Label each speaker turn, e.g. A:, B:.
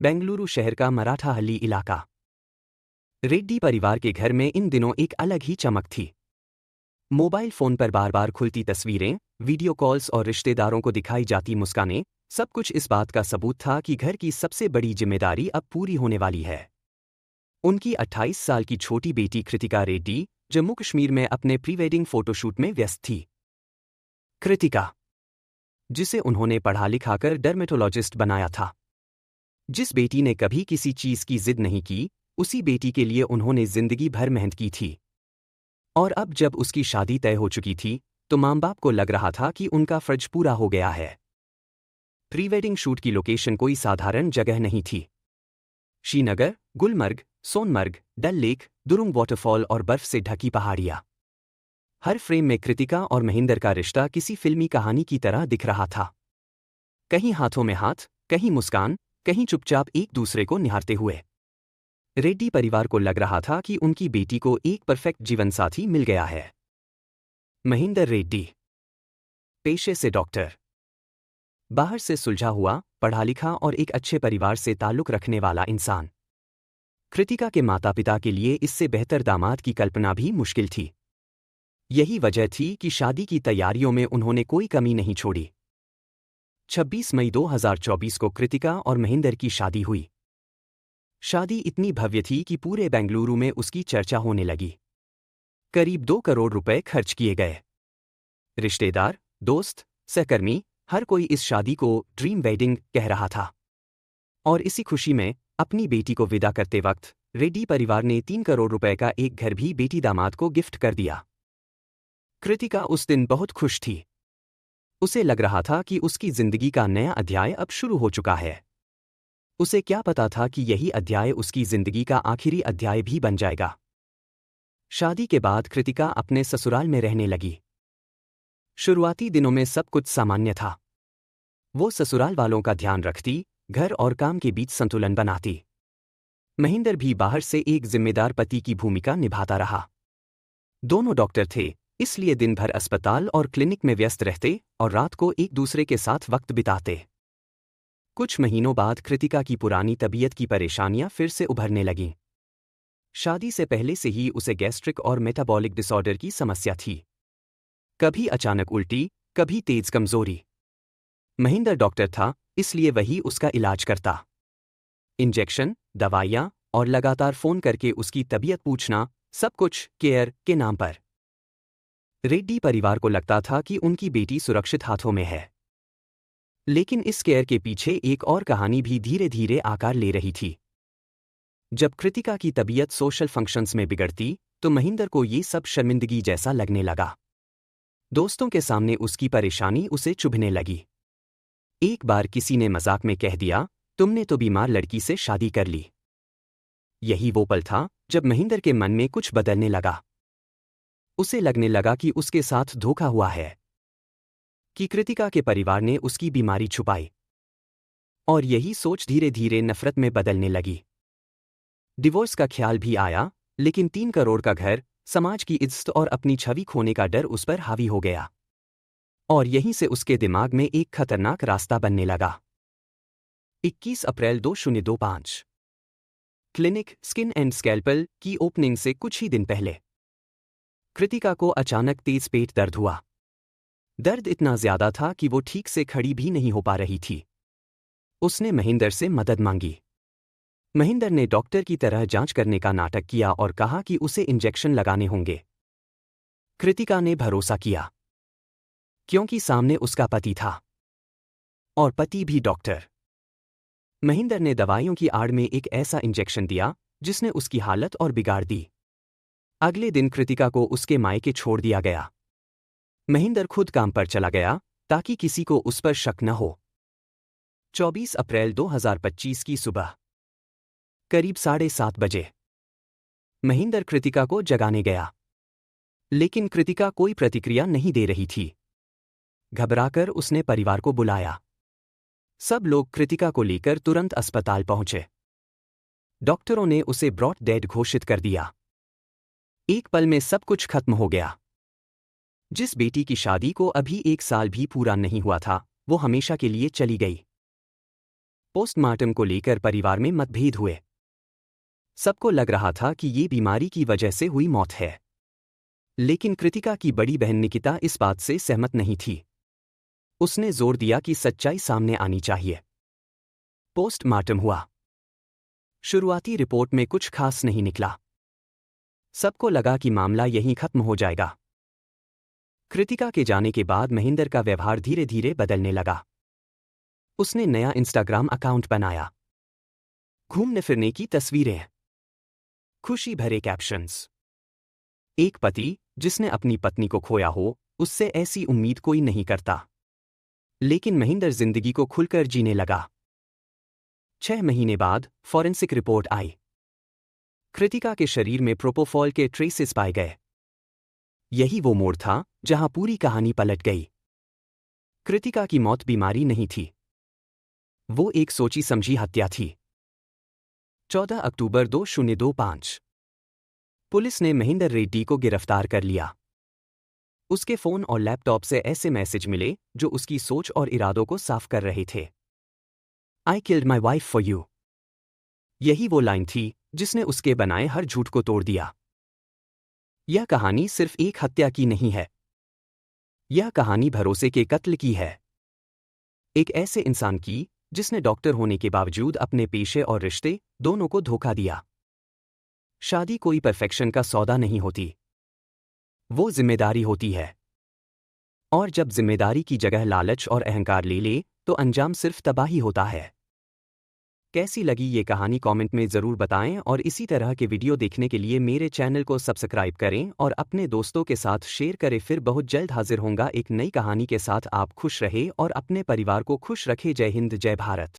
A: बेंगलुरु शहर का मराठाहल्ली इलाका। रेड्डी परिवार के घर में इन दिनों एक अलग ही चमक थी। मोबाइल फोन पर बार बार खुलती तस्वीरें, वीडियो कॉल्स और रिश्तेदारों को दिखाई जाती मुस्कानें, सब कुछ इस बात का सबूत था कि घर की सबसे बड़ी जिम्मेदारी अब पूरी होने वाली है। उनकी 28 साल की छोटी बेटी कृतिका रेड्डी जम्मू कश्मीर में अपने प्री वेडिंग फोटोशूट में व्यस्त थी। कृतिका, जिसे उन्होंने पढ़ा लिखाकर डर्मेटोलॉजिस्ट बनाया था, जिस बेटी ने कभी किसी चीज की जिद नहीं की, उसी बेटी के लिए उन्होंने जिंदगी भर मेहनत की थी। और अब जब उसकी शादी तय हो चुकी थी, तो मां बाप को लग रहा था कि उनका फर्ज पूरा हो गया है। प्री वेडिंग शूट की लोकेशन कोई साधारण जगह नहीं थी। श्रीनगर, गुलमर्ग, सोनमर्ग, डल लेक, दुरुंग वाटरफॉल और बर्फ से ढकी पहाड़ियां। हर फ्रेम में कृतिका और महेंद्र का रिश्ता किसी फिल्मी कहानी की तरह दिख रहा था। कहीं हाथों में हाथ, कहीं मुस्कान, कहीं चुपचाप एक दूसरे को निहारते हुए। रेड्डी परिवार को लग रहा था कि उनकी बेटी को एक परफेक्ट जीवनसाथी मिल गया है। महेंद्र रेड्डी, पेशे से डॉक्टर, बाहर से सुलझा हुआ, पढ़ा लिखा और एक अच्छे परिवार से ताल्लुक रखने वाला इंसान। कृतिका के माता पिता के लिए इससे बेहतर दामाद की कल्पना भी मुश्किल थी। यही वजह थी कि शादी की तैयारियों में उन्होंने कोई कमी नहीं छोड़ी। 26 मई 2024 को कृतिका और महेंद्र की शादी हुई। शादी इतनी भव्य थी कि पूरे बेंगलुरु में उसकी चर्चा होने लगी। करीब 2 करोड़ रुपए खर्च किए गए। रिश्तेदार, दोस्त, सहकर्मी, हर कोई इस शादी को ड्रीम वेडिंग कह रहा था। और इसी खुशी में अपनी बेटी को विदा करते वक्त रेड्डी परिवार ने 3 करोड़ रुपए का एक घर भी बेटी दामाद को गिफ्ट कर दिया। कृतिका उस दिन बहुत खुश थी। उसे लग रहा था कि उसकी जिंदगी का नया अध्याय अब शुरू हो चुका है। उसे क्या पता था कि यही अध्याय उसकी जिंदगी का आखिरी अध्याय भी बन जाएगा। शादी के बाद कृतिका अपने ससुराल में रहने लगी। शुरुआती दिनों में सब कुछ सामान्य था। वो ससुराल वालों का ध्यान रखती, घर और काम के बीच संतुलन बनाती। महेंद्र भी बाहर से एक जिम्मेदार पति की भूमिका निभाता रहा। दोनों डॉक्टर थे, इसलिए दिन भर अस्पताल और क्लिनिक में व्यस्त रहते और रात को एक दूसरे के साथ वक्त बिताते। कुछ महीनों बाद कृतिका की पुरानी तबीयत की परेशानियां फिर से उभरने लगीं। शादी से पहले से ही उसे गैस्ट्रिक और मेटाबॉलिक डिसऑर्डर की समस्या थी। कभी अचानक उल्टी, कभी तेज कमजोरी। महेंद्र डॉक्टर था, इसलिए वही उसका इलाज करता। इंजेक्शन, दवाइयां और लगातार फोन करके उसकी तबीयत पूछना, सब कुछ केयर के नाम पर। रेड्डी परिवार को लगता था कि उनकी बेटी सुरक्षित हाथों में है। लेकिन इस केयर के पीछे एक और कहानी भी धीरे धीरे आकार ले रही थी। जब कृतिका की तबीयत सोशल फंक्शंस में बिगड़ती, तो महेंद्र को ये सब शर्मिंदगी जैसा लगने लगा। दोस्तों के सामने उसकी परेशानी उसे चुभने लगी। एक बार किसी ने मजाक में कह दिया, तुमने तो बीमार लड़की से शादी कर ली। यही वो पल था जब महेंद्र के मन में कुछ बदलने लगा। उसे लगने लगा कि उसके साथ धोखा हुआ है, कि कृतिका के परिवार ने उसकी बीमारी छुपाई। और यही सोच धीरे धीरे नफरत में बदलने लगी। डिवोर्स का ख्याल भी आया, लेकिन 3 करोड़ का घर, समाज की इज्जत और अपनी छवि खोने का डर उस पर हावी हो गया। और यहीं से उसके दिमाग में एक खतरनाक रास्ता बनने लगा। 21 अप्रैल 2025। क्लिनिक स्किन एंड स्कैल्पल की ओपनिंग से कुछ ही दिन पहले कृतिका को अचानक तेज पेट दर्द हुआ। दर्द इतना ज्यादा था कि वो ठीक से खड़ी भी नहीं हो पा रही थी। उसने महेंद्र से मदद मांगी। महेंद्र ने डॉक्टर की तरह जांच करने का नाटक किया और कहा कि उसे इंजेक्शन लगाने होंगे। कृतिका ने भरोसा किया, क्योंकि सामने उसका पति था, और पति भी डॉक्टर। महेंद्र ने दवाइयों की आड़ में एक ऐसा इंजेक्शन दिया जिसने उसकी हालत और बिगाड़ दी। अगले दिन कृतिका को उसके मायके छोड़ दिया गया। महेंद्र खुद काम पर चला गया ताकि किसी को उस पर शक न हो। 24 अप्रैल 2025 की सुबह करीब 7:30 बजे महेंद्र कृतिका को जगाने गया, लेकिन कृतिका कोई प्रतिक्रिया नहीं दे रही थी। घबराकर उसने परिवार को बुलाया। सब लोग कृतिका को लेकर तुरंत अस्पताल पहुंचे। डॉक्टरों ने उसे ब्रॉड डेड घोषित कर दिया। एक पल में सब कुछ खत्म हो गया। जिस बेटी की शादी को अभी 1 साल भी पूरा नहीं हुआ था, वो हमेशा के लिए चली गई। पोस्टमार्टम को लेकर परिवार में मतभेद हुए। सबको लग रहा था कि ये बीमारी की वजह से हुई मौत है, लेकिन कृतिका की बड़ी बहन निकिता इस बात से सहमत नहीं थी। उसने जोर दिया कि सच्चाई सामने आनी चाहिए। पोस्टमार्टम हुआ। शुरुआती रिपोर्ट में कुछ खास नहीं निकला। सबको लगा कि मामला यहीं खत्म हो जाएगा। कृतिका के जाने के बाद महेंद्र का व्यवहार धीरे धीरे बदलने लगा। उसने नया इंस्टाग्राम अकाउंट बनाया, घूमने फिरने की तस्वीरें, खुशी भरे कैप्शंस। एक पति जिसने अपनी पत्नी को खोया हो, उससे ऐसी उम्मीद कोई नहीं करता। लेकिन महेंद्र जिंदगी को खुलकर जीने लगा। 6 महीने बाद फॉरेंसिक रिपोर्ट आई। कृतिका के शरीर में प्रोपोफॉल के ट्रेसेस पाए गए। यही वो मोड़ था जहां पूरी कहानी पलट गई। कृतिका की मौत बीमारी नहीं थी, वो एक सोची समझी हत्या थी। 14 अक्टूबर 2025 पुलिस ने महेंद्र रेड्डी को गिरफ्तार कर लिया। उसके फोन और लैपटॉप से ऐसे मैसेज मिले जो उसकी सोच और इरादों को साफ कर रहे थे। I killed my wife for you. यही वो लाइन थी जिसने उसके बनाए हर झूठ को तोड़ दिया। यह कहानी सिर्फ एक हत्या की नहीं है, यह कहानी भरोसे के कत्ल की है। एक ऐसे इंसान की जिसने डॉक्टर होने के बावजूद अपने पेशे और रिश्ते दोनों को धोखा दिया। शादी कोई परफेक्शन का सौदा नहीं होती, वो जिम्मेदारी होती है। और जब जिम्मेदारी की जगह लालच और अहंकार ले ले तो अंजाम सिर्फ तबाही होता है। कैसी लगी ये कहानी कमेंट में ज़रूर बताएं और इसी तरह के वीडियो देखने के लिए मेरे चैनल को सब्सक्राइब करें और अपने दोस्तों के साथ शेयर करें। फिर बहुत जल्द हाजिर होऊंगा एक नई कहानी के साथ। आप खुश रहे और अपने परिवार को खुश रखें। जय हिंद, जय भारत।